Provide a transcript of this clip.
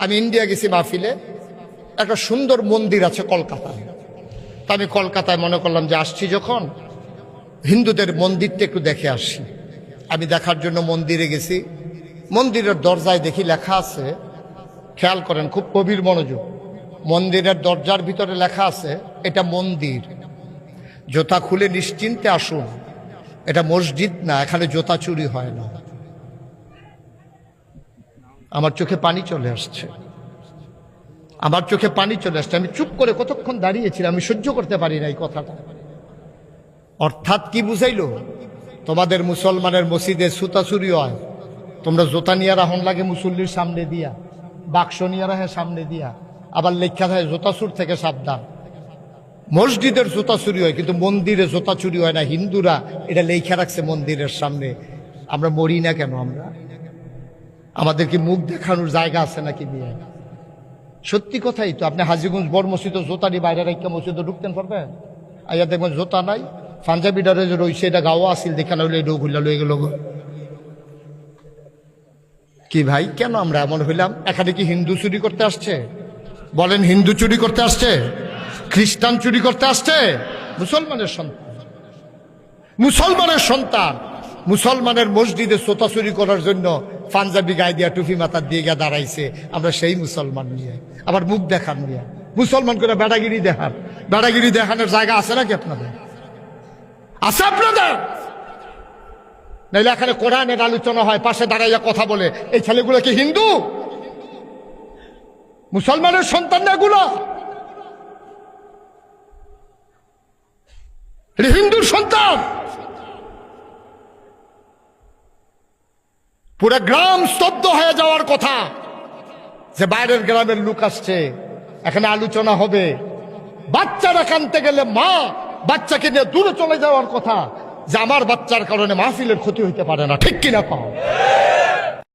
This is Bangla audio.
আমি ইন্ডিয়া গেছি মাহফিলে, একটা সুন্দর মন্দির আছে কলকাতায়। তা আমি কলকাতায় মনে করলাম যে আসছি যখন, হিন্দুদের মন্দিরটা একটু দেখে আসি। আমি দেখার জন্য মন্দিরে গেছি। মন্দিরের দরজায় দেখি লেখা আছে, খেয়াল করেন, খুব গভীর মনোযোগ। মন্দিরের দরজার ভিতরে লেখা আছে, এটা মন্দির, জুতা খুলে নিশ্চিন্তে আসুন। এটা মসজিদ না, এখানে জুতা চুরি হয় না। আমার চোখে পানি চলে আসছে, আমার চোখে পানি চলে আসছে। আমি চুপ করে কতক্ষণ দাঁড়িয়েছিলাম, আমি সহ্য করতে পারি না এই কথাটা। অর্থাৎ কি বুঝাইলো, তোমাদের মুসলমানের মসজিদে জুতা চুরি হয়, তোমরা জুতা নিয়ে রাহন লাগে মুসল্লির সামনে দিয়া, বাক্স নিয়ে রাহে সামনে দিয়া, আবার লেখা থাকে জুতা চুর থেকে সাবধান। মসজিদের জুতা চুরি হয় কিন্তু মন্দিরে জুতা চুরি হয় না। হিন্দুরা এটা লেখা রাখছে মন্দিরের সামনে। আমরা মরি না কেন? আমরা আমাদের কি মুখ দেখানোর জায়গা আছে নাকি? নিয়ে সত্যি কথাই তো। আপনি হাজীগঞ্জ বড় মসজিদে জুতা নিয়ে বাইরে রেখে মসজিদে ঢুকতেন পারবেন? আইয়া দেখবেন জুতা নাই, পাঞ্জাবি ডারে যে রয়েছে এটা গাওয়া আসিল, দেখা লইলে ডো খুললা লয়ে গেল। কি ভাই, কেন আমরা এমন হইলাম? এখানে কি হিন্দু চুরি করতে আসছে? বলেন, হিন্দু চুরি করতে আসছে? খ্রিস্টান চুরি করতে আসছে? মুসলমানের সন্তান, মুসলমানের সন্তান মুসলমানের মসজিদে জুতা চুরি করার জন্য পাঞ্জাবি গায়ে দিয়া টুপি মাথার দিয়ে গিয়ে দাঁড়াইছে। আমরা সেই মুসলমান নিয়ে আবার মুখ দেখান নিয়ে মুসলমান করে বেড়াগিরি দেখান। বেড়াগিরি দেখানোর জায়গা আছে নাকি আপনাদের? আছে আপনাদের? নাইলে এখানে কোরআনের আলোচনা হয়, পাশে দাঁড়াইয়া কথা বলে, এই ছেলেগুলো কি হিন্দু? মুসলমানের সন্তান না এগুলো? হিন্দুর সন্তান। পুরো গ্রাম স্তব্ধ হয়ে যাওয়ার কথা যে বাইরের গ্রামের লোক আসছে, এখানে আলোচনা হবে। বাচ্চারা কানতে গেলে মা বাচ্চাকে নিয়ে দূরে চলে যাওয়ার কথা, যে আমার বাচ্চার কারণে মাহফিলের ক্ষতি হইতে পারে না। ঠিক কিনা পাও?